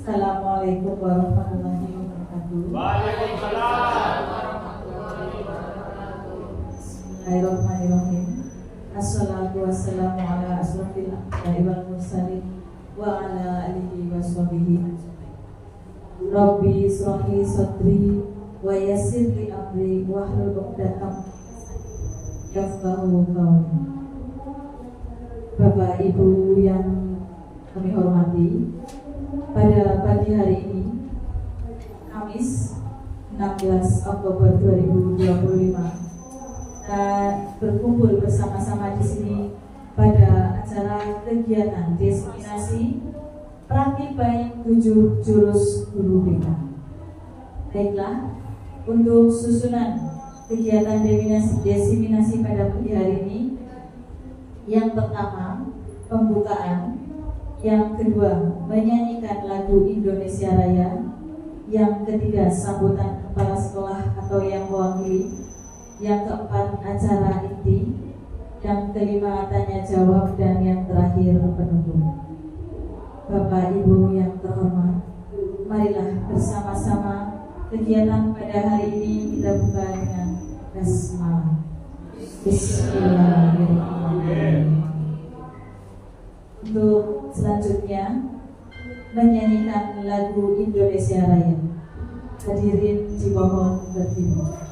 Assalamualaikum warahmatullahi wabarakatuh. Waalaikumsalam warahmatullahi wabarakatuh. Bismillahirrahmanirrahim. Assalatu wassalamu ala asrofil anbiya'i wal mursalin wa ala alihi wa sahbihi ajmain. Rabbi shrahli sadri wa yassir li amri wahlul 'uqdatam yafqahu qawli. Bapak Ibu yang kami hormati, pada pagi hari ini, Kamis 16 Oktober 2025, kita berkumpul bersama-sama di sini pada acara kegiatan diseminasi praktik baik 7 jurus guru BK. Baiklah, untuk susunan kegiatan diseminasi pada pagi hari ini, yang pertama pembukaan, yang kedua menyanyikan lagu Indonesia Raya, yang ketiga sambutan kepala sekolah atau yang mewakili, yang keempat acara inti, yang kelima tanya jawab, dan yang terakhir penutup. Bapak Ibu yang terhormat, marilah bersama-sama kegiatan pada hari ini kita buka dengan basmalah. Bismillahirrahmanirrahim. Untuk selanjutnya menyanyikan lagu Indonesia Raya. Hadirin dimohon berdiri.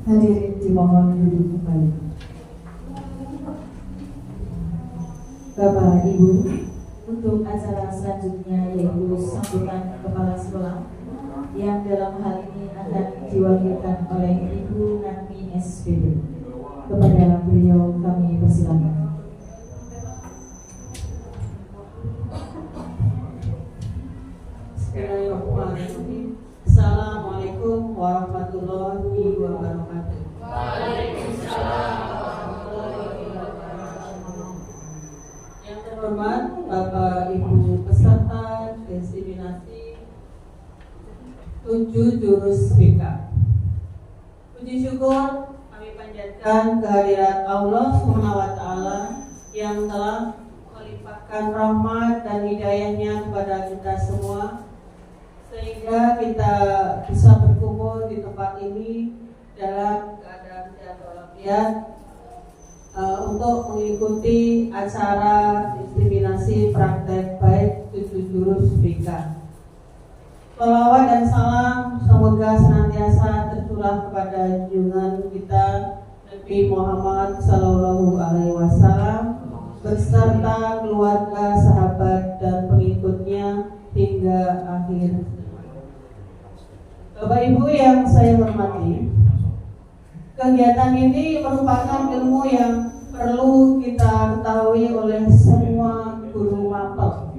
Hadirin dimohon duduk kembali. Bapak Ibu, untuk acara selanjutnya yaitu sambutan kepala sekolah, yang dalam hal ini akan diwakilkan oleh Ibu Nami SPB. Kepada beliau kami persilakan. Bismillahirrahmanirrahim. Assalamualaikum warahmatullahi wabarakatuh. Waalaikumsalam warahmatullahi wabarakatuh. Yang terhormat Bapak Ibu peserta diseminasi 7 jurus BK. Puji syukur kami panjatkan kehadirat Allah SWT yang telah melimpahkan rahmat dan hidayahnya kepada kita semua, sehingga kita bisa berkumpul di tempat ini dalam keadaan sehat walafiat untuk mengikuti acara diseminasi praktek baik 7 jurus BK. Shalawat dan salam semoga senantiasa tercurah kepada junjungan kita Nabi Muhammad Sallallahu Alaihi Wasallam beserta keluarga, sahabat, dan pengikutnya hingga akhir. Bapak Ibu yang saya hormati, kegiatan ini merupakan ilmu yang perlu kita ketahui oleh semua guru mapel.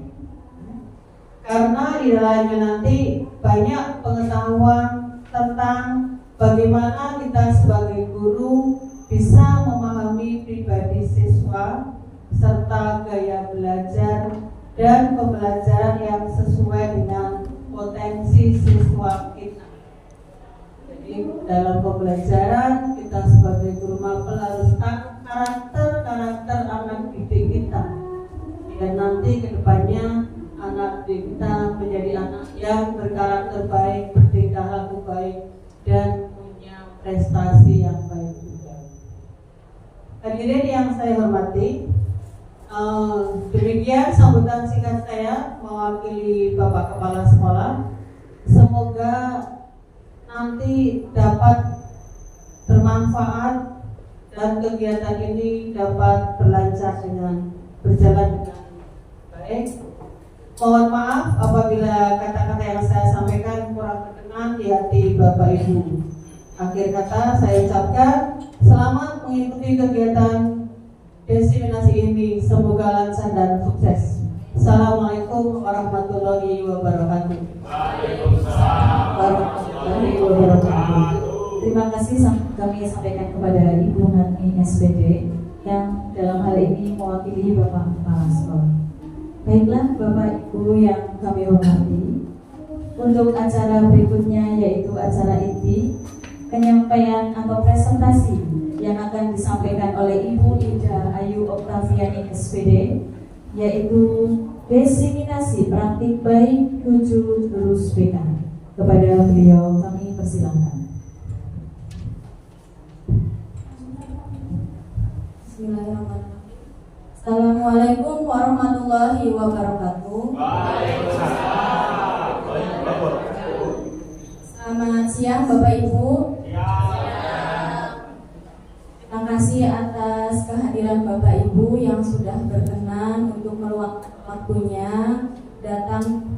Karena di dalamnya nanti banyak pengetahuan tentang bagaimana kita sebagai guru bisa memahami pribadi siswa serta gaya belajar dan pembelajaran yang sesuai dengan potensi siswa kita. Jadi dalam pembelajaran kita sebagai guru mapel harus tahu karakter anak didik kita, dan nanti kedepannya anak didik kita menjadi anak yang berkarakter baik, bertingkah laku baik, dan punya prestasi yang baik juga. Hadirin yang saya hormati, demikian sambutan singkat saya mewakili Bapak Kepala Sekolah. Semoga nanti dapat bermanfaat dan kegiatan ini dapat berjalan dengan baik. Mohon maaf apabila kata-kata yang saya sampaikan kurang berkenan di hati Bapak Ibu. Akhir kata saya ucapkan selamat mengikuti kegiatan diseminasi ini. Semoga lancar dan sukses. Assalamualaikum warahmatullahi wabarakatuh. Waalaikumsalam warahmatullahi wabarakatuh. Terima kasih kami sampaikan kepada Ibu Hatmi SPD yang dalam hal ini mewakili Bapak Kepala Sekolah. Baiklah Bapak Ibu yang kami hormati, untuk acara berikutnya yaitu acara inti penyampaian atau presentasi yang akan disampaikan oleh Ibu Ida Ayu Oktaviani SPD, yaitu diseminasi praktik baik 7 lulus BK. Kepada beliau kami persilakan. Bismillahirrahmanirrahim. Assalamualaikum warahmatullahi wabarakatuh. Waalaikumsalam. Selamat siang Bapak Ibu. Terima kasih atas kehadiran Bapak Ibu yang sudah berkenan untuk meluangkan waktunya datang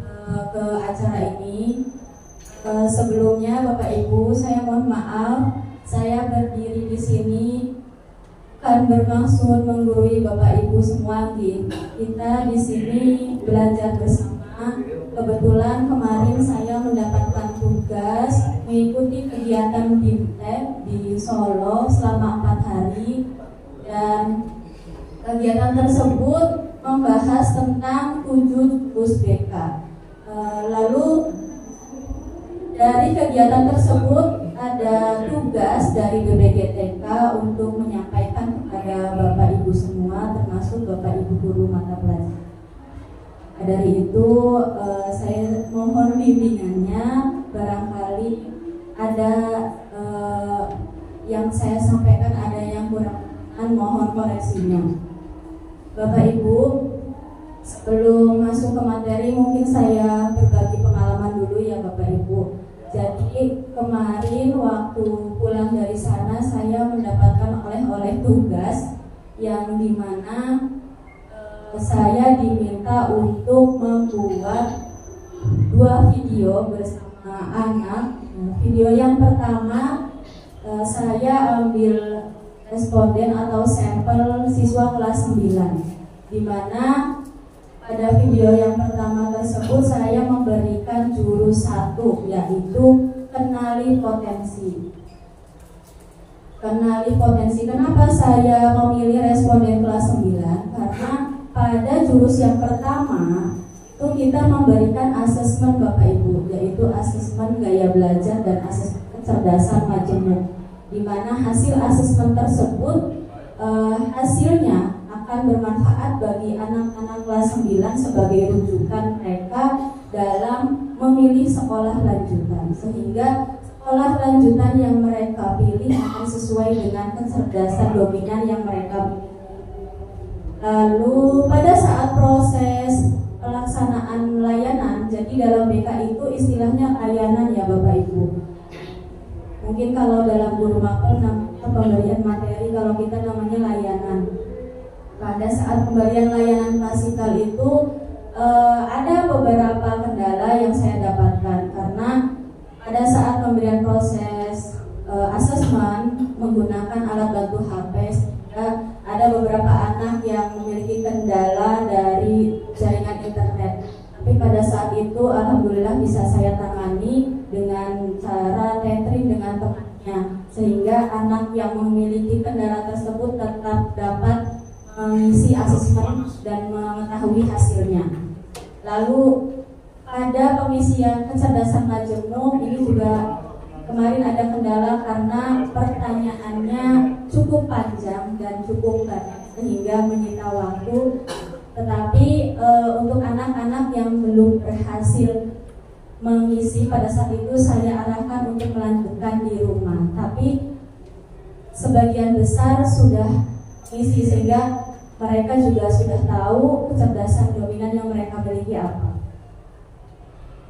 ke acara ini. Sebelumnya Bapak Ibu, saya mohon maaf, saya berdiri di sini kan bermaksud menggurui Bapak Ibu semua. Kita di sini belajar bersama. Kebetulan kemarin saya mendapatkan tugas mengikuti kegiatan BIMTEK di Solo selama 4 hari, dan kegiatan tersebut membahas tentang 7 lulus BK. Lalu dari kegiatan tersebut ada tugas dari BPGTK untuk menyampaikan kepada Bapak Ibu semua, termasuk Bapak Ibu guru mata pelajaran. Dari itu saya mohon bimbingannya, barangkali ada yang saya sampaikan ada yang kurang, mohon koreksinya. Bapak Ibu, sebelum masuk ke materi mungkin saya berbagi pengalaman dulu ya Bapak Ibu. Jadi kemarin waktu pulang dari sana saya mendapatkan oleh-oleh tugas yang dimana saya diminta untuk membuat 2 video bersama anak. Video yang pertama saya ambil responden atau sampel siswa kelas 9, dimana pada video yang pertama tersebut saya memberikan jurus 1, yaitu kenali potensi. Kenali potensi. Kenapa saya memilih responden kelas 9? Karena pada jurus yang pertama itu kita memberikan asesmen Bapak Ibu, yaitu asesmen gaya belajar dan asesmen kecerdasan majemuk, di mana hasil asesmen tersebut hasilnya akan bermanfaat bagi anak-anak kelas 9 sebagai rujukan mereka dalam memilih sekolah lanjutan, sehingga sekolah lanjutan yang mereka pilih akan sesuai dengan kecerdasan dominan yang mereka miliki. Lalu pada saat proses pelaksanaan layanan, jadi dalam BK itu istilahnya layanan ya Bapak Ibu. Mungkin kalau dalam guru mapel namanya pemberian materi, kalau kita namanya layanan. Pada saat pemberian layanan klasikal itu ada beberapa kendala yang saya dapatkan, karena pada saat pemberian proses asesmen menggunakan alat bantu HP, sehingga ada beberapa anak yang memiliki kendala dari anak yang memiliki kendala tersebut tetap dapat mengisi asesmen dan mengetahui hasilnya. Lalu pada pengisian kecerdasan majemuk ini juga kemarin ada kendala karena pertanyaannya cukup panjang dan cukup banyak sehingga menyita waktu. Tetapi untuk anak-anak yang belum berhasil mengisi pada saat itu saya arahkan untuk melanjutkan di rumah. Tapi sebagian besar sudah mengisi sehingga mereka juga sudah tahu kecerdasan dominan yang mereka miliki apa.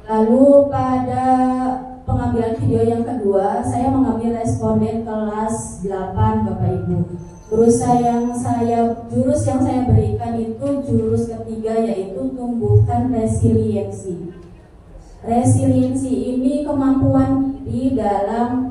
Lalu pada pengambilan video yang kedua, saya mengambil responden kelas 8 Bapak Ibu. Jurus yang saya berikan itu jurus ketiga, yaitu tumbuhkan resiliensi. Resiliensi ini kemampuan diri dalam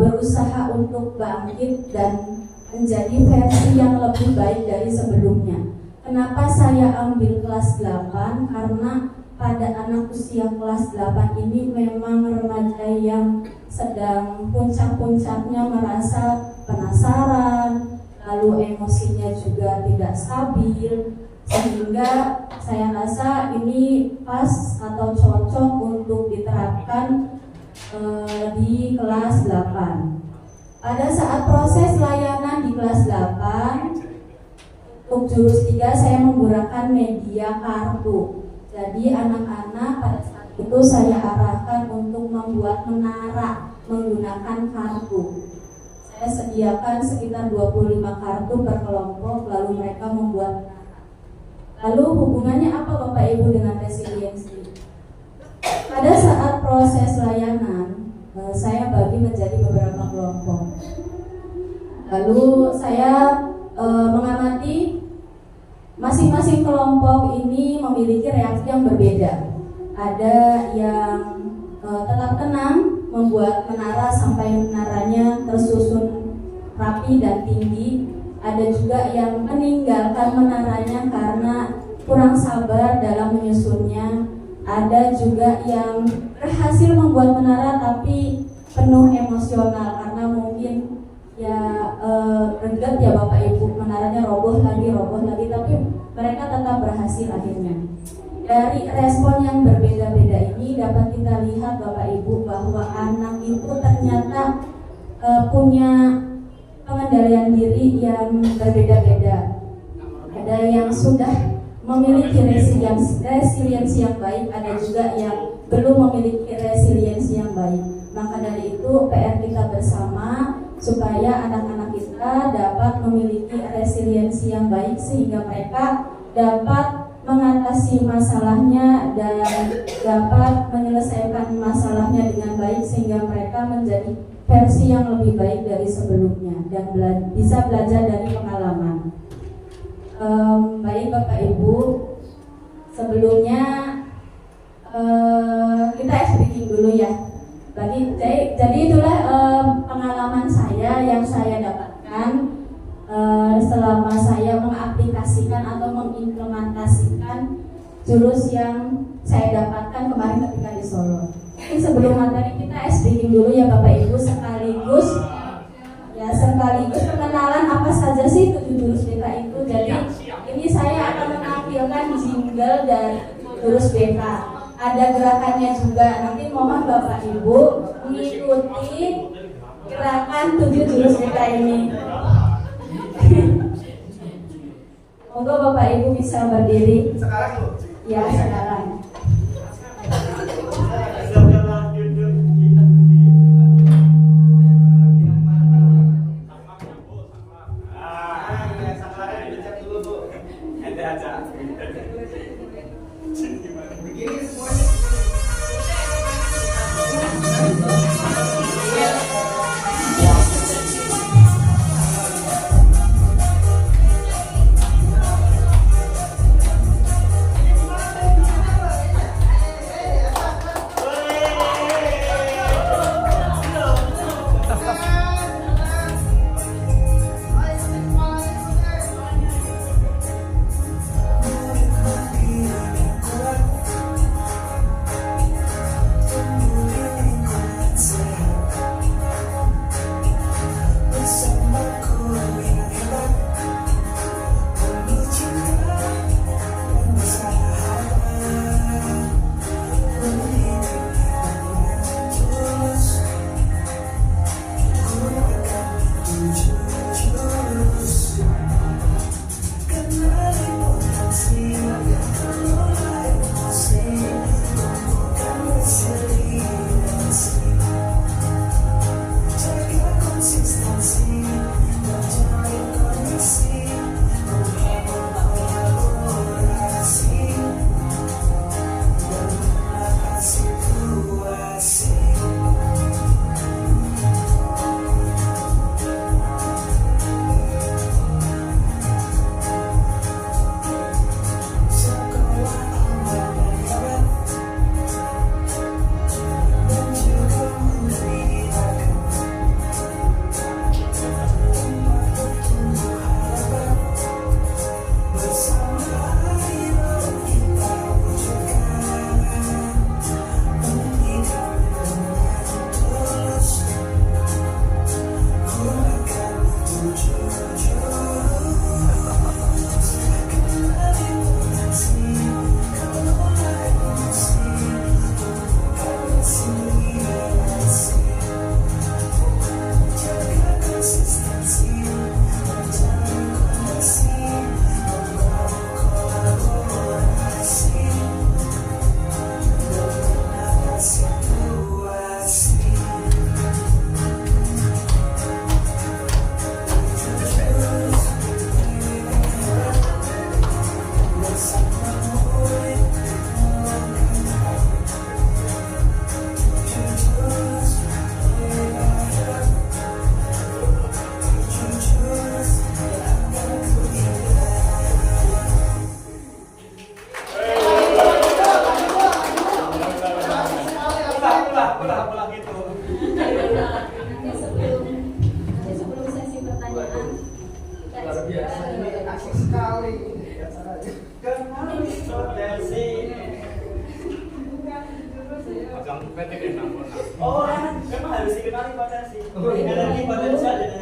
berusaha untuk bangkit dan menjadi versi yang lebih baik dari sebelumnya. Kenapa saya ambil kelas 8? Karena pada anak usia kelas 8 ini memang remaja yang sedang puncak-puncaknya merasa penasaran, lalu emosinya juga tidak stabil, sehingga saya rasa ini pas atau cocok untuk diterapkan di kelas 8. Pada saat proses layanan di kelas 8, untuk jurus 3 saya menggunakan media kartu. Jadi anak-anak pada saat itu saya arahkan untuk membuat menara menggunakan kartu. Saya sediakan sekitar 25 kartu per kelompok, lalu mereka membuat menara. Lalu hubungannya apa Bapak Ibu dengan resiliensi? Pada saat proses layanan, saya bagi menjadi beberapa kelompok. Lalu saya mengamati masing-masing kelompok ini memiliki reaksi yang berbeda. Ada yang tetap tenang, membuat menara sampai menaranya tersusun rapi dan tinggi. Ada juga yang meninggalkan menaranya karena kurang sabar dalam menyusunnya. Ada juga yang berhasil membuat menara tapi penuh emosional karena mungkin greget ya Bapak Ibu, menaranya roboh lagi, tapi mereka tetap berhasil akhirnya. Dari respon yang berbeda-beda ini dapat kita lihat Bapak Ibu bahwa anak itu ternyata punya pengendalian diri yang berbeda-beda. Ada yang sudah memiliki resiliensi yang baik, ada juga yang belum memiliki resiliensi yang baik. Maka dari itu PR kita bersama supaya anak-anak kita dapat memiliki resiliensi yang baik sehingga mereka dapat mengatasi masalahnya dan dapat menyelesaikan masalahnya dengan baik sehingga mereka menjadi versi yang lebih baik dari sebelumnya dan bisa belajar dari pengalaman. Baik Bapak Ibu, sebelumnya kita speaking dulu ya. Jadi itulah pengalaman saya yang saya dapatkan selama saya mengaplikasikan atau mengimplementasikan jurus yang saya dapatkan kemarin ketika di Solo. Ini sebelum materi kita speaking dulu ya Bapak Ibu, sekaligus perkenalan apa saja sih 7 jurus BK itu. Jadi ini saya akan menampilkan jingle dari jurus BK. Ada gerakannya juga. Nanti mohon Bapak Ibu mengikuti gerakan 7 jurus BK ini. Moga Bapak Ibu bisa berdiri. Sekarang tuh? Ya, sekarang.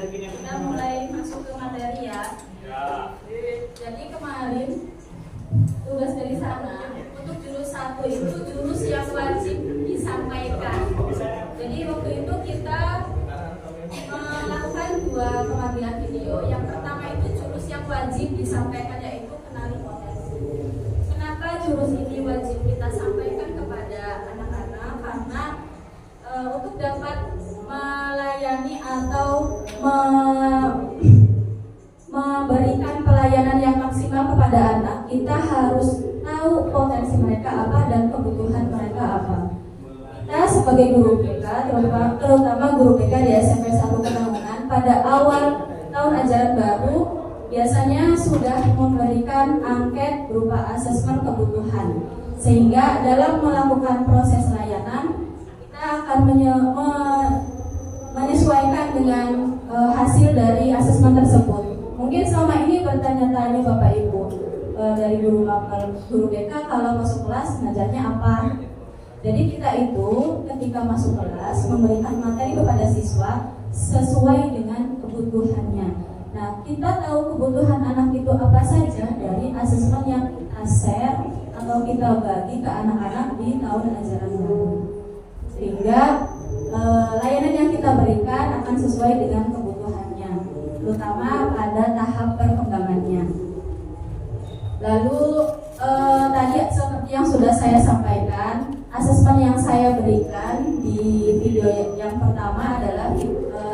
Kita mulai masuk ke materi ya. Jadi kemarin tugas dari sana untuk jurus 1 itu jurus yang wajib disampaikan. Jadi waktu itu kita melakukan 2 pemanggilan video. Yang pertama itu jurus yang wajib disampaikan yaitu kenali potensi. Kenapa jurus ini wajib kita sampaikan kepada anak-anak? Karena untuk dapat melayani atau memberikan pelayanan yang maksimal kepada anak, kita harus tahu potensi mereka apa dan kebutuhan mereka apa. Kita sebagai guru BK, terutama guru BK di SMP 1 Petamburan, pada awal tahun ajaran baru biasanya sudah memberikan angket berupa asesmen kebutuhan, sehingga dalam melakukan proses layanan kita akan menyesuaikan dengan hasil dari asesmen tersebut. Mungkin selama ini bertanya-tanya Bapak Ibu dari guru BK kalau masuk kelas ngajarnya apa. Jadi kita itu ketika masuk kelas memberikan materi kepada siswa sesuai dengan kebutuhannya. Nah, kita tahu kebutuhan anak itu apa saja dari asesmen yang kita share atau kita bagi ke anak-anak di tahun ajaran baru. Sehingga layanan yang kita berikan akan sesuai dengan kebutuhannya, terutama pada tahap perkembangannya. Lalu tadi seperti yang sudah saya sampaikan, asesmen yang saya berikan di video yang pertama adalah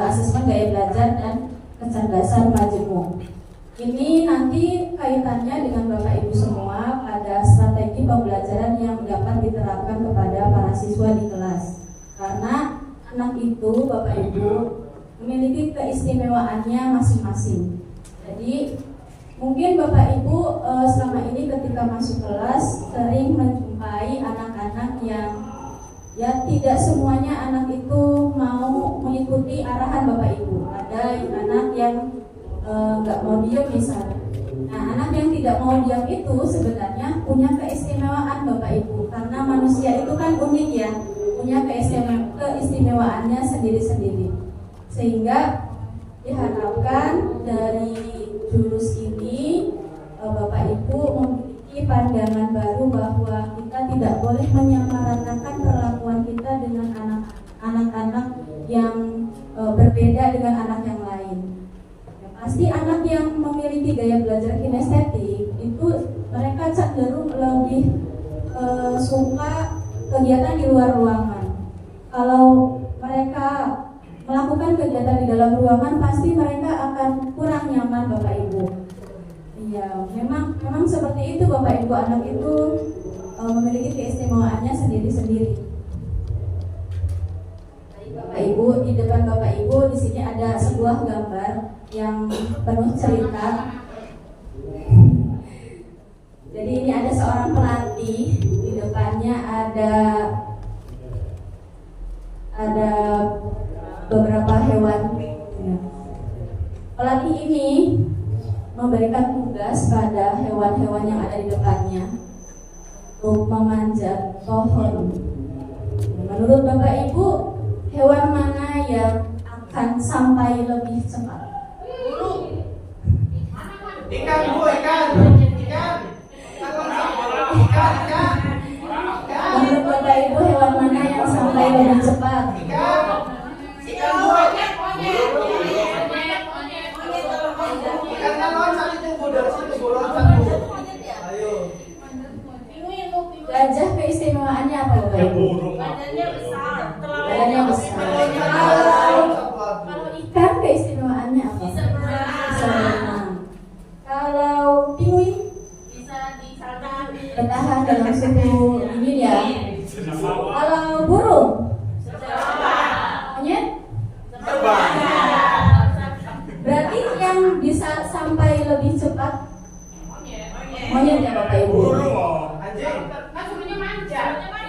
asesmen gaya belajar dan kecerdasan majemuk. Ini nanti kaitannya dengan Bapak Ibu semua pada strategi pembelajaran yang dapat diterapkan kepada para siswa di kelas. Karena anak itu Bapak Ibu memiliki keistimewaannya masing-masing. Jadi mungkin Bapak Ibu selama ini ketika masuk kelas sering menjumpai anak-anak yang ya tidak semuanya anak itu mau mengikuti arahan Bapak Ibu. Ada anak yang nggak mau diam misalnya. Nah, anak yang tidak mau diam itu sebenarnya punya keistimewaan Bapak Ibu, karena manusia itu kan unik ya, punya keistimewaannya sendiri-sendiri. Sehingga diharapkan dari jurus ini Bapak Ibu memiliki pandangan baru bahwa kita tidak boleh menyamaratakan perlakuan kita dengan anak-anak yang berbeda dengan anak yang lain. Pasti anak yang memiliki gaya belajar kinestetik itu mereka cenderung lebih suka kegiatan di luar ruangan. Kalau mereka melakukan kegiatan di dalam ruangan, pasti mereka akan kurang nyaman Bapak Ibu. Iya, memang seperti itu Bapak Ibu, anak itu memiliki keistimewaannya sendiri-sendiri. Bapak Ibu, di depan Bapak Ibu di sini ada sebuah gambar yang penuh cerita. Jadi ini ada seorang pelatih, di depannya ada beberapa hewan. Pelatih ini memberikan tugas pada hewan-hewan yang ada di depannya untuk memanjat pohon. Menurut Bapak Ibu, hewan mana yang akan sampai lebih cepat? Ikan. Menurut Bapak Ibu, hewan mana yang sampai lebih cepat? Gajah keistimewaannya apa Bapak Ibu? Badannya besar. Kalau ikan keistimewaannya apa? Bisa berenang. Kalau penguin bertahan dalam suhu dingin ya. Kalau burung, monyet, berarti yang bisa sampai lebih cepat monyet ya Bapak Ibu.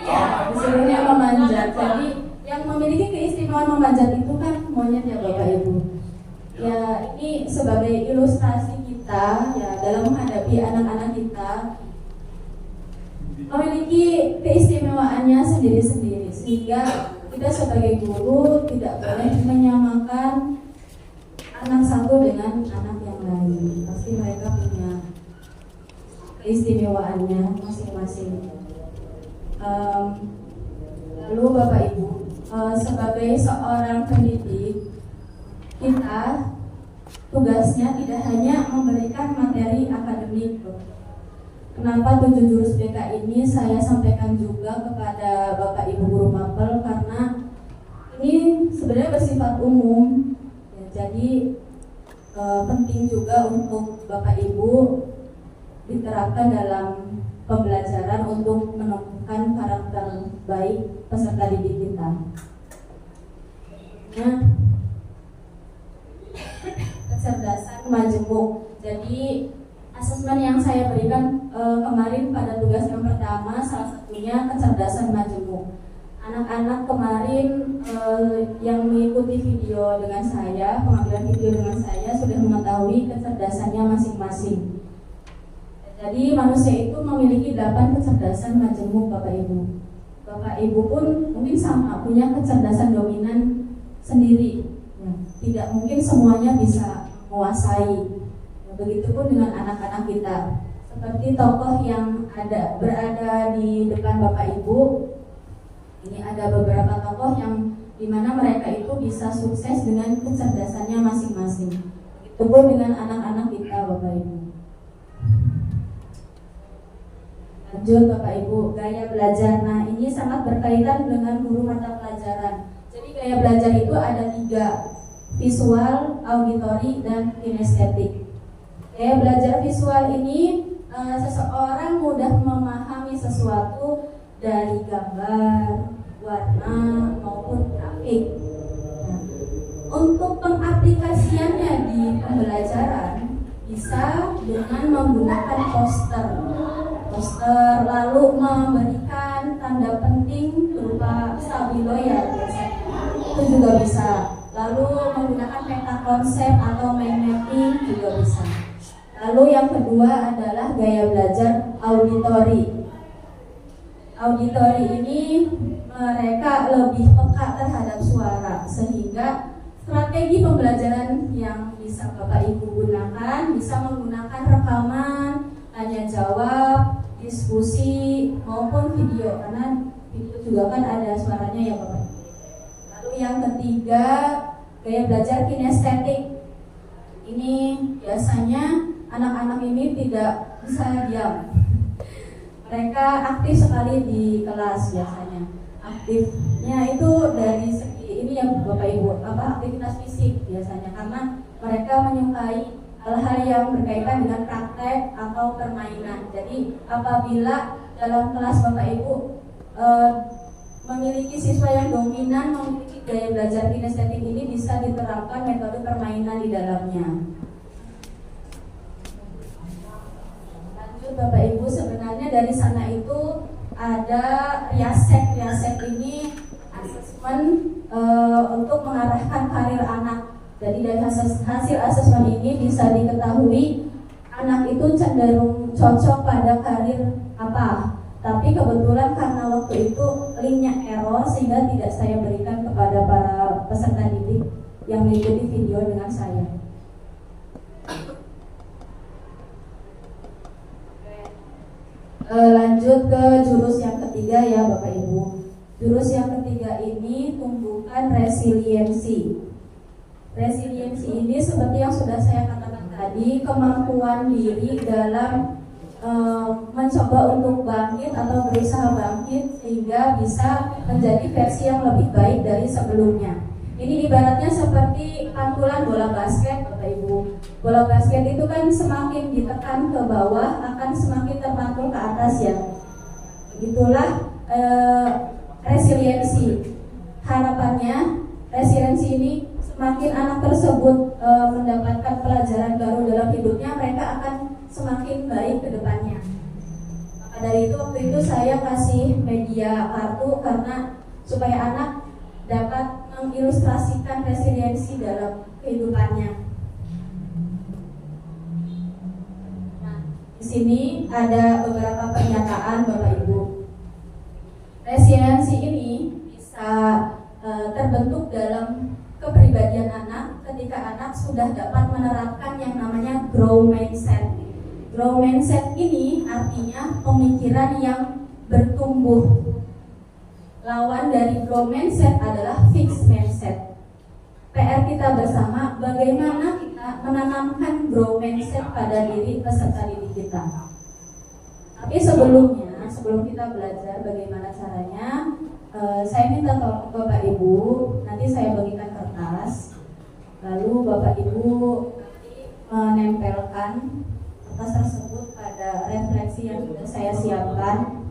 Ya, disuruhnya memanjat. Jadi yang memiliki keistimewaan memanjat itu kan monyet ya Bapak Ibu. Ya, ini sebagai ilustrasi kita ya dalam menghadapi anak-anak kita memiliki keistimewaannya sendiri-sendiri, sehingga kita sebagai guru tidak boleh menyamakan anak satu dengan anak yang lain. Pasti mereka punya keistimewaannya masing-masing. Lalu Bapak Ibu, sebagai seorang pendidik, kita tugasnya tidak hanya memberikan materi akademik. Kenapa 7 jurus BK ini saya sampaikan juga kepada Bapak Ibu guru mapel, karena ini sebenarnya bersifat umum ya, jadi penting juga untuk Bapak Ibu diterapkan dalam pembelajaran untuk menumbuhkan karakter baik peserta didik kita. Nah, kecerdasan majemuk. Jadi asesmen yang saya berikan kemarin pada tugas yang pertama, salah satunya kecerdasan majemuk. Anak-anak kemarin yang mengikuti video dengan saya, pengambilan video dengan saya, sudah mengetahui kecerdasannya masing-masing. Jadi manusia itu memiliki 8 kecerdasan majemuk, Bapak Ibu. Bapak Ibu pun mungkin sama, punya kecerdasan dominan sendiri. Ya, tidak mungkin semuanya bisa menguasai. Begitupun dengan anak-anak kita. Seperti tokoh yang berada di depan Bapak Ibu. Ini ada beberapa tokoh yang dimana mereka itu bisa sukses dengan kecerdasannya masing-masing. Begitupun dengan anak-anak kita, Bapak Ibu. Lanjut Bapak Ibu, gaya belajar. Nah, ini sangat berkaitan dengan guru mata pelajaran. Jadi gaya belajar itu ada 3, visual, auditori, dan kinestetik. Gaya belajar visual ini seseorang mudah memahami sesuatu dari gambar, warna, maupun grafik. Nah, untuk pengaplikasiannya di pembelajaran bisa dengan menggunakan poster, lalu memberikan tanda penting berupa stabilo ya biasanya, itu juga bisa. Lalu menggunakan peta konsep atau mind mapping juga bisa. Lalu yang kedua adalah gaya belajar auditori. Auditori ini mereka lebih peka terhadap suara, sehingga strategi pembelajaran yang bisa Bapak Ibu gunakan bisa menggunakan rekaman, tanya jawab, diskusi maupun video, karena video juga kan ada suaranya ya Bapak Ibu. Lalu yang ketiga, gaya belajar kinestetik. Ini biasanya anak-anak ini tidak bisa diam. Mereka aktif sekali di kelas biasanya. Aktifnya itu dari segi ini ya Bapak Ibu, aktivitas fisik biasanya, karena mereka menyukai hal-hal yang berkaitan dengan praktek atau permainan. Jadi apabila dalam kelas Bapak Ibu memiliki siswa yang dominan, memiliki gaya belajar kinestetik ini, bisa diterapkan metode permainan di dalamnya. Lanjut Bapak Ibu, sebenarnya dari sana itu ada riasek. Riasek ini asesmen untuk mengarahkan karir anak. Jadi dari hasil asesmen ini bisa diketahui anak itu cenderung cocok pada karir apa. Tapi kebetulan karena waktu itu linknya error, sehingga tidak saya berikan kepada para peserta didik yang mengikuti video dengan saya. Lanjut ke jurus yang ketiga ya Bapak Ibu. Jurus yang ketiga ini tumbuhkan resiliensi. Resiliensi ini seperti yang sudah saya katakan tadi, kemampuan diri dalam mencoba untuk bangkit atau berusaha bangkit sehingga bisa menjadi versi yang lebih baik dari sebelumnya. Ini ibaratnya seperti pantulan bola basket Bapak Ibu. Bola basket itu kan semakin ditekan ke bawah akan semakin terpantul ke atas ya. Begitulah resiliensi. Harapannya resiliensi ini semakin anak tersebut mendapatkan pelajaran baru dalam hidupnya, mereka akan semakin baik ke depannya. Maka dari itu waktu itu saya kasih media kartu karena supaya anak dapat mengilustrasikan resiliensi dalam kehidupannya. Nah, di sini ada beberapa pernyataan Bapak Ibu. Resiliensi ini bisa sudah dapat menerapkan yang namanya growth mindset. Growth mindset ini artinya pemikiran yang bertumbuh. Lawan dari growth mindset adalah fixed mindset. PR kita bersama bagaimana kita menanamkan growth mindset pada diri peserta didik kita. Tapi sebelum kita belajar bagaimana caranya, saya minta tolong Bapak Ibu, nanti saya bagikan kertas, lalu Bapak Ibu menempelkan kertas tersebut pada refleksi yang sudah saya siapkan.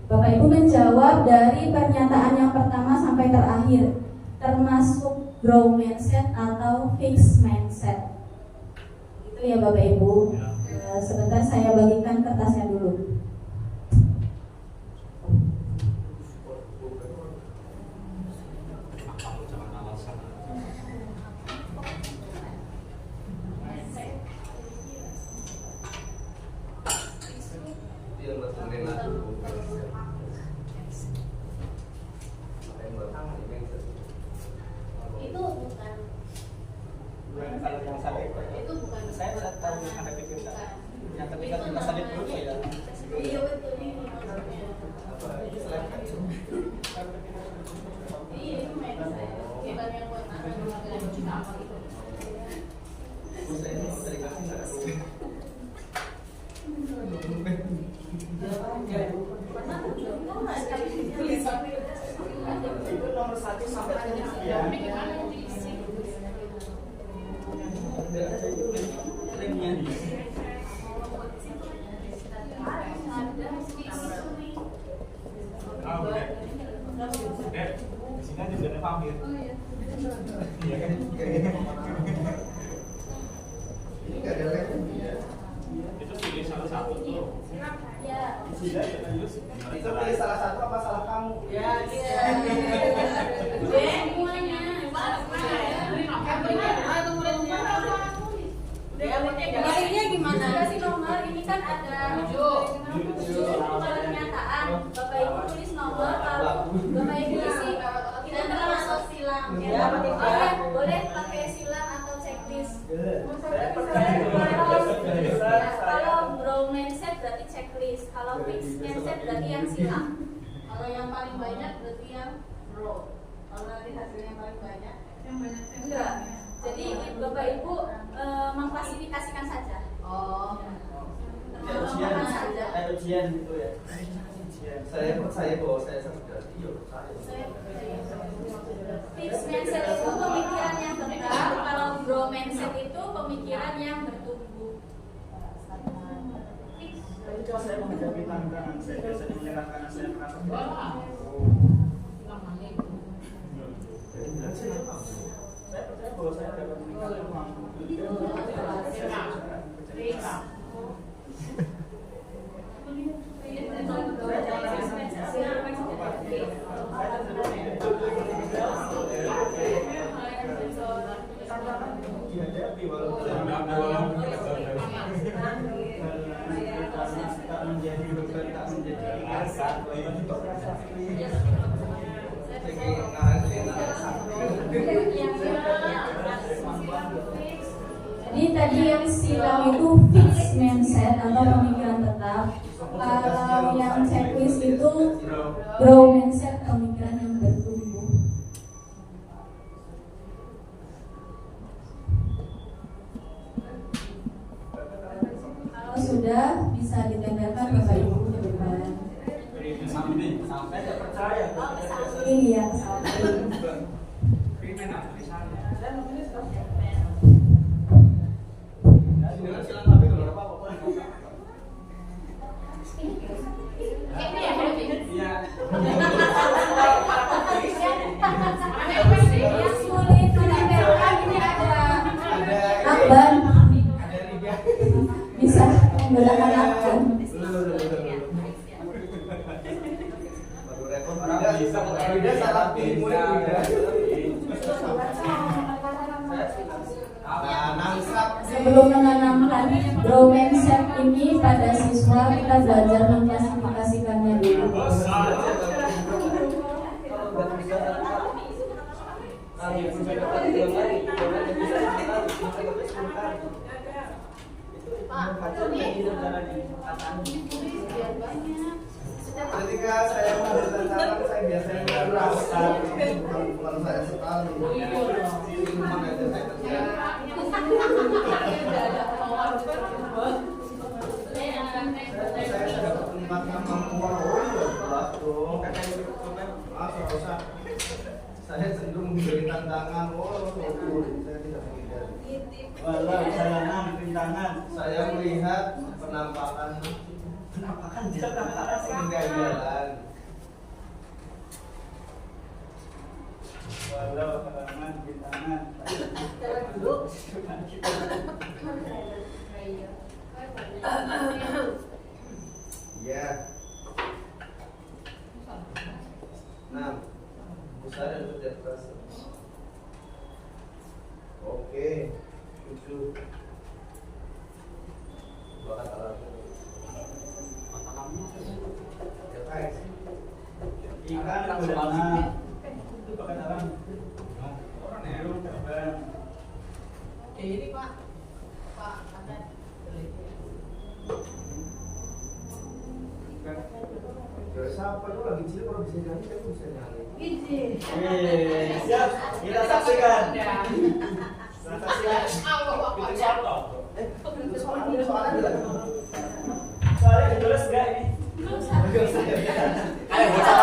Bapak Ibu menjawab dari pernyataan yang pertama sampai terakhir, termasuk growth mindset atau fixed mindset. Itu ya Bapak Ibu. Sebentar saya bagikan kertasnya dulu. Itu bukan kalau yang salib itu bukan saya tidak tahu yang ada di kita yang ketika kita salib dulu ya iya betul ini maksudnya iya itu main saya bukan yang buat anak itu nomor 1 sampai 3 ya. Itu pilih salah satu tuh. Itu pilih salah satu apa salah kamu? Ya. Jadinya gimana? Kasih nomor ini kan ada 7 pernyataan. Bapak Ibu tulis nomor, kalau Bapak Ibu isi kita termasuk silang. Boleh pakai silang atau checklist. Kalau growth mindset berarti checklist. Kalau fixed mindset berarti yang silang. Kalau yang paling banyak berarti yang grow. Kalau nanti hasilnya paling banyak, yang banyak enggak. Jadi Bapak Ibu mengklasifikasikan saja. Oh. Mengklasifikasikan saja. Kayak ujian gitu ya. Saya percaya bahwa saya sudah Fixed mindset itu pemikiran yang tetap. Kalau growth mindset itu pemikiran yang bertumbuh. Ketika saya menghadapi tantangan, saya biasanya menyerah karena saya merasa saya percaya bahwa saya dapat meningkatkan kemampuan. Dihadapi walaupun tak menjadi beban, tak menjadi asat. Jadi tadi yang silang itu fixed mindset atau pemikiran tetap. Kalau yang checklist itu growth mindset, pemikiran yang bertumbuh. Kalau sudah bisa ditempelkan Bapak Ibu ke depan. Saya tidak percaya. Ini ya samping. Yang sulit menempelkan ini ada akban, bisa menggunakan akban. Sebelum menanamkan growth mindset ini pada siswa, kita belajar mengklasifikasikannya dulu. Ketika saya mengambil tantangan, saya biasanya merasakan bukan saya sekali. Ini mengajar saya kerja. Saya sudah menikmati kemampuan. Oh iya, berat dong. Usah. Saya cenderung memberi tantangan. Oh, saya tidak menghindari. Walau saya rintangan. Saya melihat penampakan kegagalan. Walau halangan rintangan. Ya. 6. Usaha dan kerja keras. Oke. 7. Bakat alat. Ikan berdana. Itu pakai alam. Biru terbang. Oke, ini Pak ada. Siapa tuh lagi cilik kalau bisa nyanyi, saya bisa nyanyi. Siap, kita saksikan. Saksikan. Itu soalnya Soalnya jelas enggak ini? Kayak bocah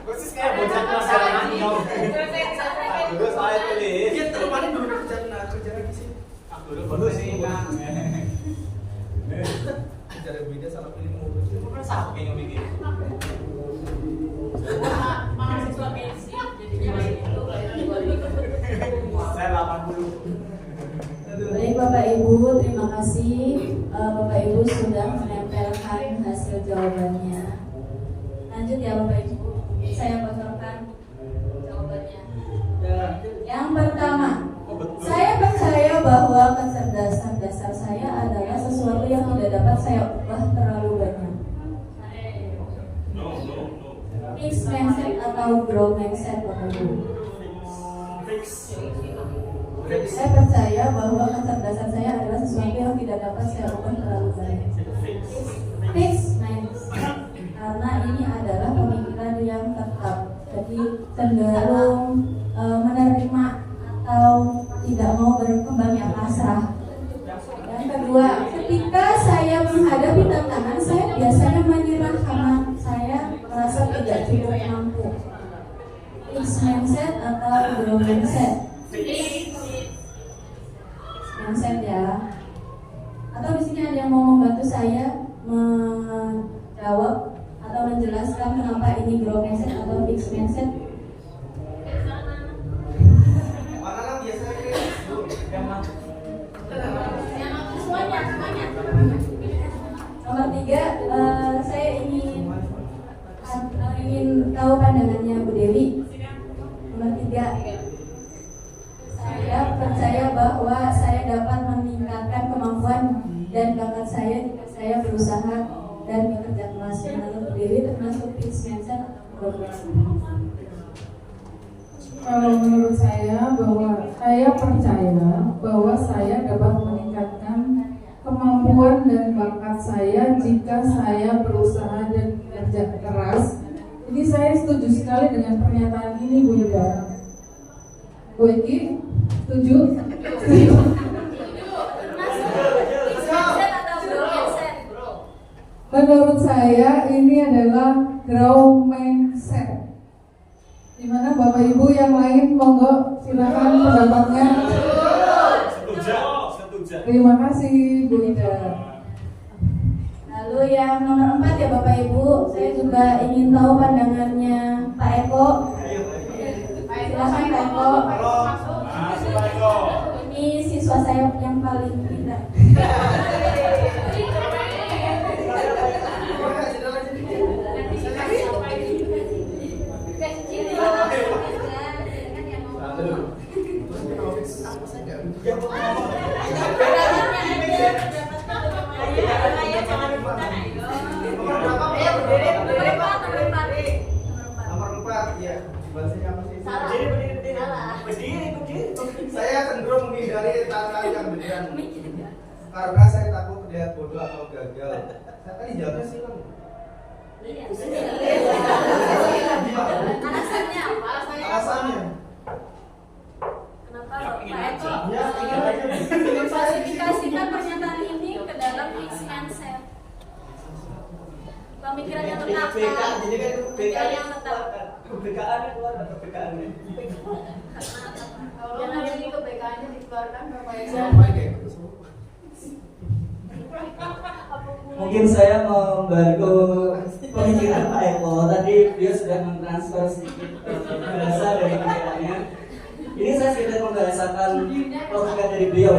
persis kayak bocah kelas yang dulu saya tulis. dia terpaling dulu kerja lagi sih. Dulu sih kan. Kerja beda salah pilih mulu. Kan sama kayaknya bikin. Mahasiswa pensi jadinya itu Saya 80. Baik Bapak Ibu, terima kasih Bapak Ibu sudah menempelkan hasil jawabannya. Lanjut ya Bapak Ibu, saya bocorkan jawabannya. Yang pertama, saya percaya bahwa kecerdasan dasar saya adalah sesuatu yang tidak dapat saya ubah terlalu banyak. Fixed mindset atau growth mindset Bapak Ibu. Saya percaya bahwa kecerdasan saya adalah sesuatu yang tidak dapat saya ubah terlalu banyak. Fixed mindset, karena ini adalah pemikiran yang tetap, jadi cenderung menerima atau tidak mau berkembang yang pasrah. Yang kedua, ketika saya menghadapi tantangan, saya biasanya menyerah karena saya merasa tidak cukup mampu. Fixed mindset atau growth mindset. Mindset ya. Atau di sini ada yang mau membantu saya menjawab atau menjelaskan kenapa ini growth mindset atau fixed mindset? Mana biasanya kayak semuanya. Nomor 3, saya ingin tahu pandangannya Bu Dewi. Nomor 3, saya percaya bahwa saya dapat meningkatkan kemampuan dan bakat saya jika saya berusaha dan bekerja keras. Menurut Bu Dewi termasuk fixed mindset atau growth mindset? Kalau menurut saya percaya bahwa saya dapat meningkatkan kemampuan dan bakat saya jika saya berusaha dan bekerja keras. Jadi saya setuju sekali dengan pernyataan ini Bu Ida. Bu Eki, setuju? Menurut saya ini adalah growth mindset. Di mana Bapak Ibu yang lain monggo silakan pendapatnya. Setuju. Terima kasih Bu Ida. Lalu yang nomor 4 ya Bapak Ibu, saya juga ingin tahu pandangannya Pak Eko. Silakan Pak Eko. Masuk Pak Eko. Ini siswa saya yang paling pintar. Nomor 4 ya. Bahasanya apa sih? Salah. Berdiri. kan Mikir nggak? karena saya takut terlihat bodoh atau gagal. Saya tadi jawabnya sih kan. Iya. Gimana? Alasannya apa? Alasannya? Kenapa Ya, Pak ingin Eko aja. Ya, ingin aja. memklasifikasikan pernyataan ini ke dalam fixed mindset? Pemikiran yang tetap. BK, jadi kan BK Pemikiran yang tetap. kebekaan keluar atau kebekaan Kalau nanti kebekannya dikeluarkan Bapak Eko. Mungkin saya membantu pemikiran Pak Eko. Tadi dia sudah mentransfer sedikit bahasa dari pikirannya. Ini saya sedikit membahasakan logika dari beliau.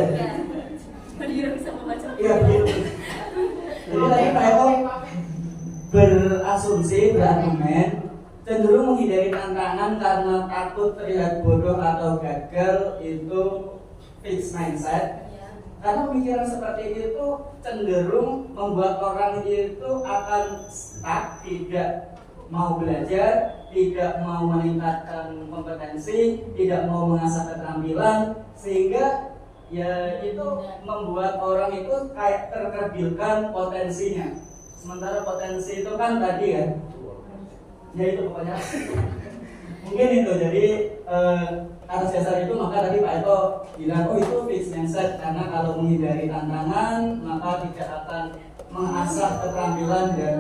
Beliau bisa membaca. Iya begitu. Jadi tadi Pak Eko berasumsi, berargumen cenderung menghindari tantangan karena takut terlihat bodoh atau gagal, itu fixed mindset. Karena pemikiran seperti itu cenderung membuat orang itu akan stuck, tidak mau belajar, tidak mau meningkatkan kompetensi, tidak mau mengasah keterampilan, sehingga ya itu membuat orang itu kayak terkerdilkan potensinya. Sementara potensi itu kan tadi ya itu pokoknya mungkin itu. Jadi atas dasar itu maka tadi Pak Eko bilang itu fixed mindset, karena kalau menghindari tantangan maka tidak akan mengasah keterampilan dan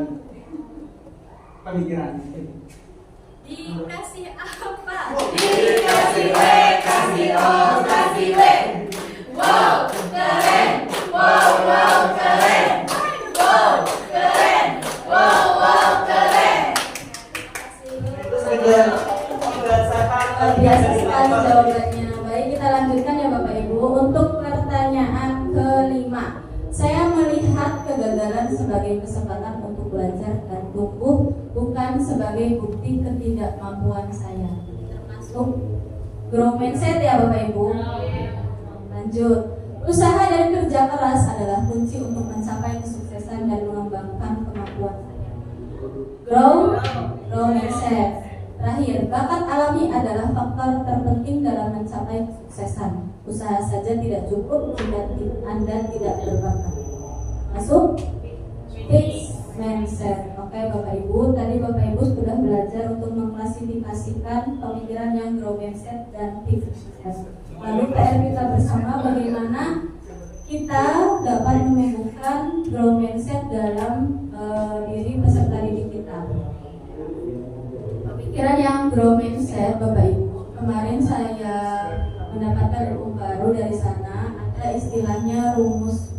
pemikiran. Dikasih apa? Dikasih W, kasih O, kasih W. Wow, keren. Wow, wow, keren. Wow, keren. Wow, wow, keren. Itu sekedar membahasakan Biasa sekali jawabannya. Baik, kita lanjutkan ya Bapak Ibu. Untuk pertanyaan kelima, saya melihat kegagalan sebagai kesempatan untuk belajar dan tumbuh, bukan sebagai bukti ketidakmampuan saya. Termasuk growth mindset ya Bapak Ibu. Lanjut, usaha dan kerja keras adalah kunci untuk mencapai kesuksesan dan mengembangkan kemampuan saya. Growth mindset. Terakhir, bakat alami adalah faktor terpenting dalam mencapai kesuksesan. Usaha saja tidak cukup jika Anda tidak berbakat. Masuk? Fixed mindset. Oke Bapak Ibu, tadi Bapak Ibu sudah belajar untuk mengklasifikasikan pemikiran yang growth mindset dan fixed mindset. Lalu PR kita bersama bagaimana kita dapat menumbuhkan growth mindset dalam diri peserta didik kita. Pemikiran yang growth mindset, Bapak Ibu, kemarin saya mendapatkan ilmu baru dari sana. Ada istilahnya rumus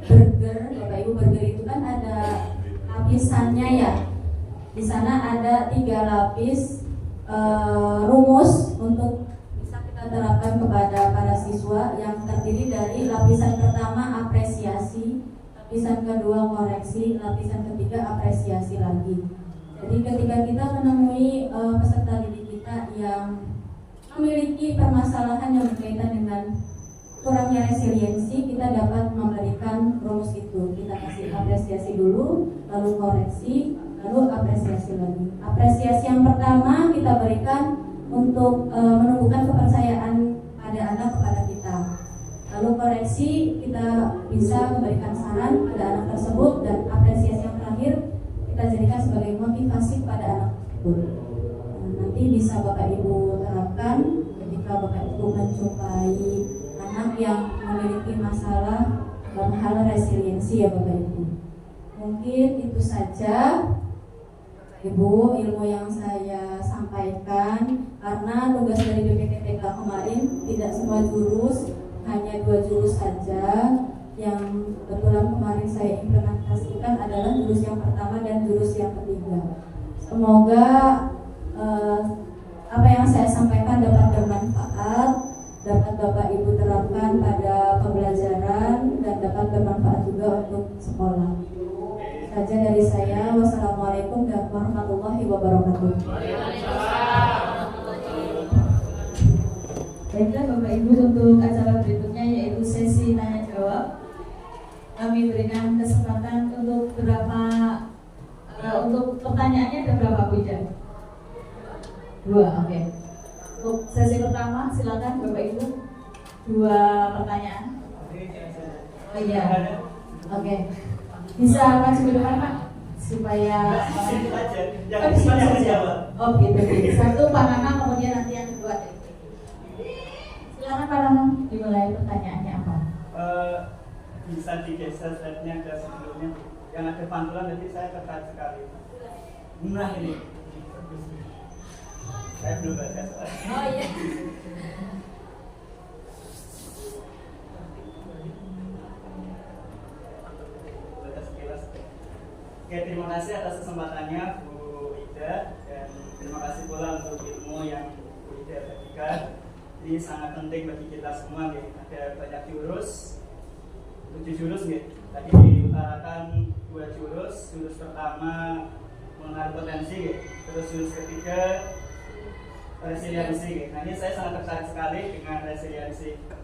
burger. Bapak Ibu, burger itu kan ada lapisannya ya. Di sana ada 3 lapis rumus untuk bisa kita terapkan kepada para siswa, yang terdiri dari lapisan pertama apresiasi, lapisan kedua koreksi, lapisan ketiga apresiasi lagi. Jadi ketika kita menemui peserta didik kita yang memiliki permasalahan yang berkaitan dengan kurangnya resiliensi, kita dapat memberikan rumus itu. Kita kasih apresiasi dulu, lalu koreksi, lalu apresiasi lagi. Apresiasi yang pertama kita berikan untuk menumbuhkan kepercayaan pada anak kepada kita. Lalu koreksi, kita bisa memberikan saran pada anak tersebut, dan apresiasi yang terakhir kita jadikan sebagai motivasi kepada anak tersebut. Nanti bisa Bapak Ibu terapkan ketika Bapak Ibu menjumpai anak yang memiliki masalah dalam hal resiliensi ya Bapak Ibu. Mungkin itu saja Ibu ilmu yang saya sampaikan, karena tugas dari BPKTK kemarin tidak semua jurus, hanya 2 jurus saja. Yang kebetulan kemarin saya implementasikan adalah jurus yang pertama dan jurus yang ketiga. Semoga apa yang saya sampaikan dapat bermanfaat, dapat Bapak Ibu terapkan pada pembelajaran, dan dapat bermanfaat juga untuk sekolah. Saja dari saya. Wassalamualaikum warahmatullahi wabarakatuh. Baiklah Bapak Ibu, untuk acara berikutnya yaitu sesi tanya jawab. Kami berikan kesempatan untuk untuk pertanyaannya ada berapa Bu Ija? 2, oke. Untuk sesi pertama silakan Bapak Ibu, 2 pertanyaan. Oh iya. Oke. Bisa maju ke depan Pak supaya Sini aja. Yang di sini yang saja. menjawab. Oh gitu. Satu Pak Nana, kemudian nanti yang kedua. Silakan Pak Nana, dimulai pertanyaannya apa? Bisa digeser slide-nya ke sebelumnya. Yang ada pantulan nanti saya tertarik sekali. Nah ini. Saya belum baca soalnya. Oh iya. Oke, terima kasih atas kesempatannya Bu Ida, dan terima kasih pula untuk ilmu yang Bu Ida bagikan. Ini sangat penting bagi kita semua, ya. Ada banyak jurus, 7 jurus, ya. Tadi diutarakan 2 jurus. Jurus pertama mengenal potensi, ya. Terus jurus ketiga resiliensi, ya. Nah ini saya sangat tertarik sekali dengan resiliensi.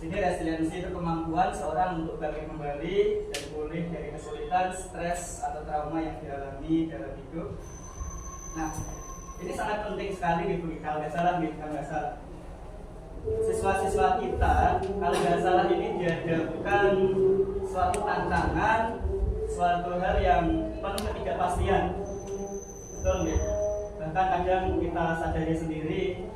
Ini resiliensi itu kemampuan seorang untuk bangkit kembali dan pulih dari kesulitan, stres, atau trauma yang dialami dalam hidup. Nah, ini sangat penting sekali gitu, kalau nggak salah, siswa-siswa kita, kalau nggak salah ini dihadapkan suatu tantangan, suatu hal yang penuh ketidakpastian, betul nggak? Bahkan kadang kita sadari sendiri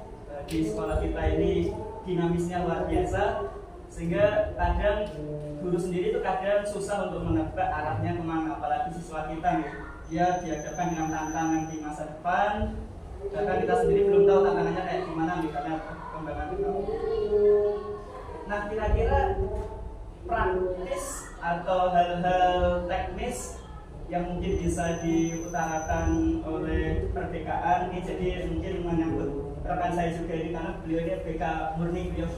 di sekolah kita ini dinamisnya luar biasa, sehingga kadang guru sendiri itu kadang susah untuk menebak arahnya kemana, apalagi siswa kita nih, dia dihadapkan dengan tantangan di masa depan, bahkan kita sendiri belum tahu tantangannya kayak gimana nih karena perkembangan kita. Nah, kira-kira praktis atau hal-hal teknis yang mungkin bisa diutarakan oleh perbekaan ini, jadi mungkin menyangkut rekan saya juga ini karena beliau ini BK murni, beliau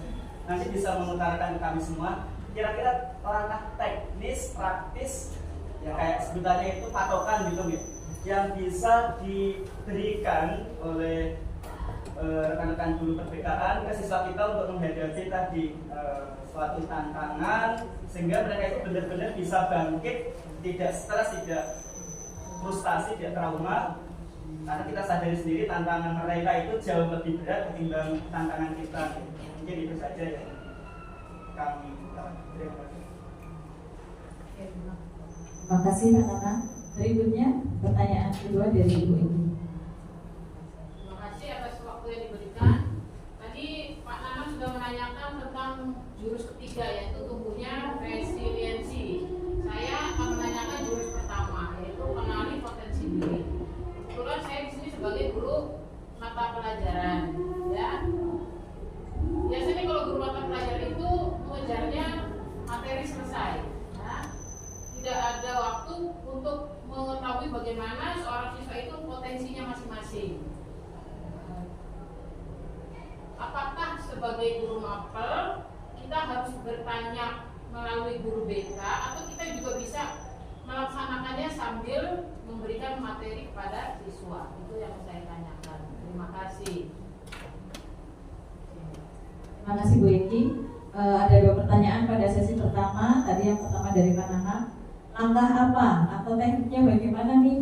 nanti bisa mengutarakan ke kami semua kira-kira langkah teknis praktis ya kayak sebutannya itu patokan gitu ya, yang bisa diberikan oleh rekan-rekan guru perbekaan ke siswa kita untuk menghadapi tadi suatu tantangan sehingga mereka itu benar-benar bisa bangkit, tidak stres, tidak frustasi, tidak trauma. Karena kita sadari sendiri tantangan mereka itu jauh lebih berat ketimbang tantangan kita. Mungkin itu saja yang kami terima kasih. Terima kasih Pak Nana. Berikutnya pertanyaan kedua dari Ibu Edi. Terima kasih atas waktu yang diberikan. Tadi Pak Nana sudah menanyakan tentang jurus ketiga, yaitu tumbuhnya resiliensi. Saya akan menanyakan jurus pertama, yaitu kenali potensi diri. Kebetulan saya di sini sebagai guru mata pelajaran, ya. Biasanya kalau guru mata pelajaran itu mengejarnya materi selesai, ya. Tidak ada waktu untuk mengetahui bagaimana seorang siswa itu potensinya masing-masing. Apakah sebagai guru mapel kita harus bertanya melalui guru BK atau kita juga bisa melaksanakannya sambil memberikan materi kepada siswa? Itu yang saya tanyakan. Terima kasih. Terima kasih Bu Edi. Ada 2 pertanyaan pada sesi pertama. Tadi yang pertama dari Pak Nana, langkah apa atau tekniknya bagaimana nih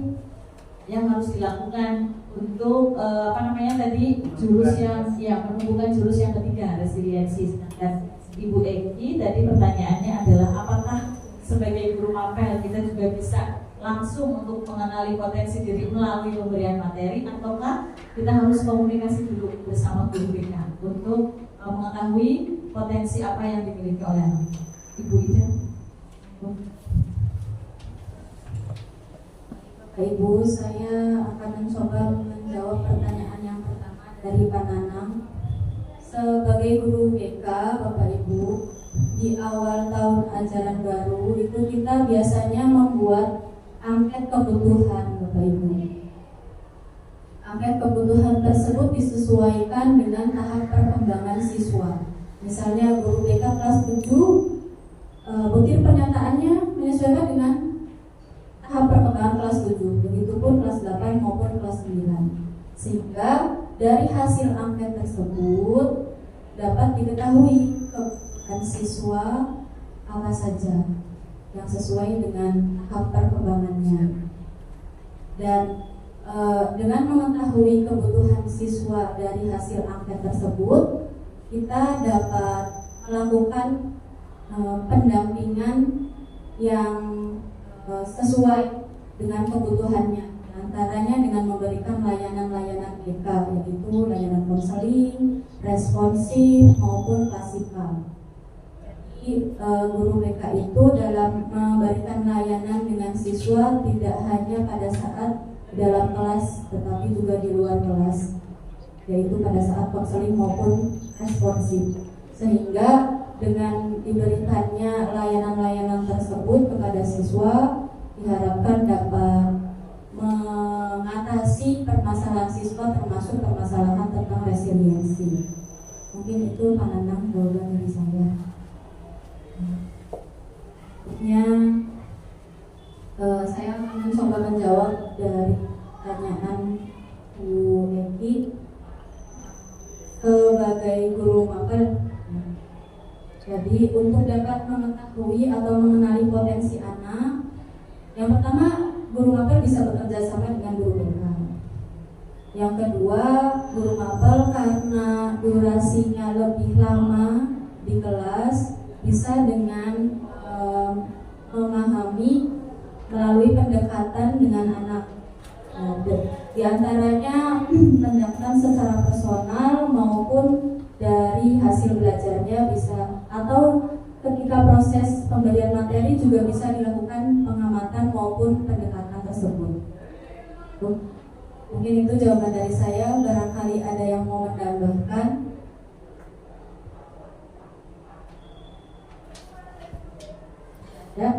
yang harus dilakukan untuk tadi jurus yang menumbuhkan jurus yang ketiga, resiliensi. Dan Ibu Edi tadi pertanyaannya adalah apakah sebagai guru mapel kita juga bisa langsung untuk mengenali potensi diri melalui pemberian materi, ataukah kita harus komunikasi dulu bersama guru BK untuk mengetahui potensi apa yang dimiliki oleh anak. Ibu Ida. Ibu, saya akan mencoba menjawab pertanyaan yang pertama dari Pak Nanang. Sebagai guru BK, Bapak Ibu, di awal tahun ajaran baru itu kita biasanya membuat angket kebutuhan, Bapak Ibu. Angket kebutuhan tersebut disesuaikan dengan tahap perkembangan siswa. Misalnya guru BK kelas 7, butir pernyataannya menyesuaikan dengan tahap perkembangan kelas 7, begitupun kelas 8 maupun kelas 9. Sehingga dari hasil angket tersebut dapat diketahui kebutuhan siswa apa saja yang sesuai dengan tahap perkembangannya. Dan dengan mengetahui kebutuhan siswa dari hasil angket tersebut, kita dapat melakukan pendampingan yang sesuai dengan kebutuhannya. Antaranya dengan memberikan layanan-layanan BK, yaitu layanan konseling, responsif maupun klasikal. Jadi guru BK itu dalam memberikan layanan dengan siswa tidak hanya pada saat dalam kelas, tetapi juga di luar kelas, yaitu pada saat konseling maupun responsif. Sehingga dengan diberikannya layanan-layanan tersebut kepada siswa diharapkan dapat mengatasi permasalahan siswa, termasuk permasalahan tentang resiliensi. Mungkin itu Pak Nanang jawaban dari saya. Saya mencoba menjawab dari pertanyaan Bu Eki sebagai guru mapel. Jadi untuk dapat mengetahui atau mengenali potensi anak, yang pertama guru mapel bisa bekerja sama dengan guru BK. Yang kedua, guru mapel karena durasinya lebih lama di kelas bisa dengan memahami melalui pendekatan dengan anak. Di antaranya pendekatan secara personal maupun dari hasil belajarnya bisa, atau ketika proses pemberian materi juga bisa dilakukan pengamatan maupun pendekatan tersebut. Mungkin itu jawaban dari saya. Barangkali ada yang mau menambahkan. Ya.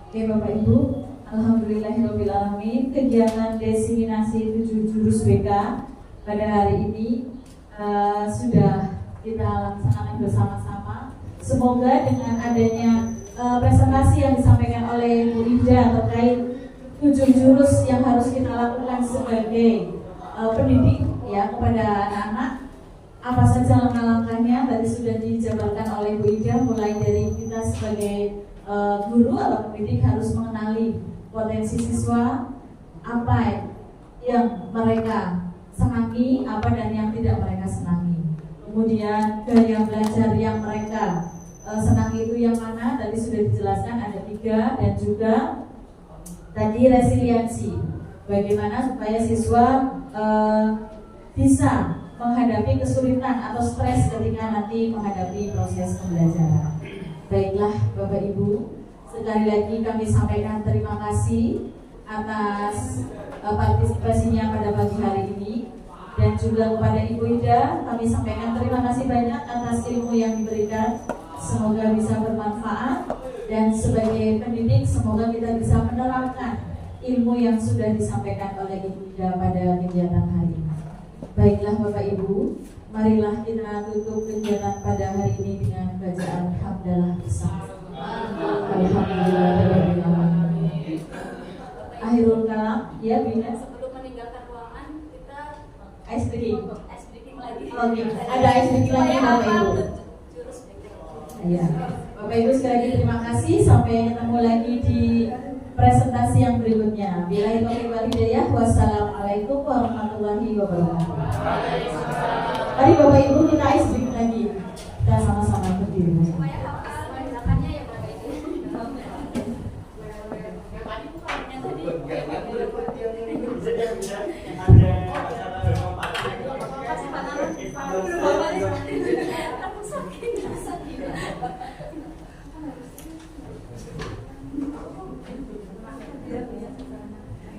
Oke Bapak Ibu, alhamdulillahirobbilalamin, kegiatan diseminasi 7 jurus BK pada hari ini sudah kita laksanakan bersama-sama. Semoga dengan adanya presentasi yang disampaikan oleh Bu Ida terkait 7 jurus yang harus kita lakukan sebagai pendidik ya kepada anak-anak, apa saja langkah-langkahnya tadi sudah dijabarkan oleh Bu Ida, mulai dari kita sebagai guru atau pendidik harus mengenali potensi siswa, apa yang mereka senangi, apa dan yang tidak mereka senangi. Kemudian gaya belajar yang mereka senangi itu yang mana, tadi sudah dijelaskan ada 3, dan juga tadi resiliensi, bagaimana supaya siswa bisa menghadapi kesulitan atau stres ketika nanti menghadapi proses pembelajaran. Baiklah Bapak Ibu, sekali lagi kami sampaikan terima kasih atas partisipasinya pada pagi hari ini, dan juga kepada Ibu Ida kami sampaikan terima kasih banyak atas ilmu yang diberikan. Semoga bisa bermanfaat, dan sebagai pendidik semoga kita bisa menerapkan ilmu yang sudah disampaikan oleh Ibu Ida pada kegiatan hari ini. Baiklah Bapak Ibu, marilah kita tutup kegiatan pada hari ini dengan bacaan hamdalah bersama. Alhamdulillahirobbilalamin. Akhirul kalam, ya Bina. Sebelum meninggalkan ruangan kita Ice breaking. lagi. Oke, ada ice breaking lagi Bapak Ibu. Jurus BK. Ya, Bapak Ibu sekali lagi terima kasih. Sampai ketemu lagi di presentasi yang berikutnya. Billahi taufiq wal hidayah. Wassalamualaikum warahmatullahi wabarakatuh. Mari Bapak Ibu kita ice break lagi. Kita sama-sama berdiri. Supaya hafal gerakannya ya Bapak Ibu. Kasih pandangan. Aku sakit.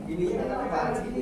Ini apa? Jadi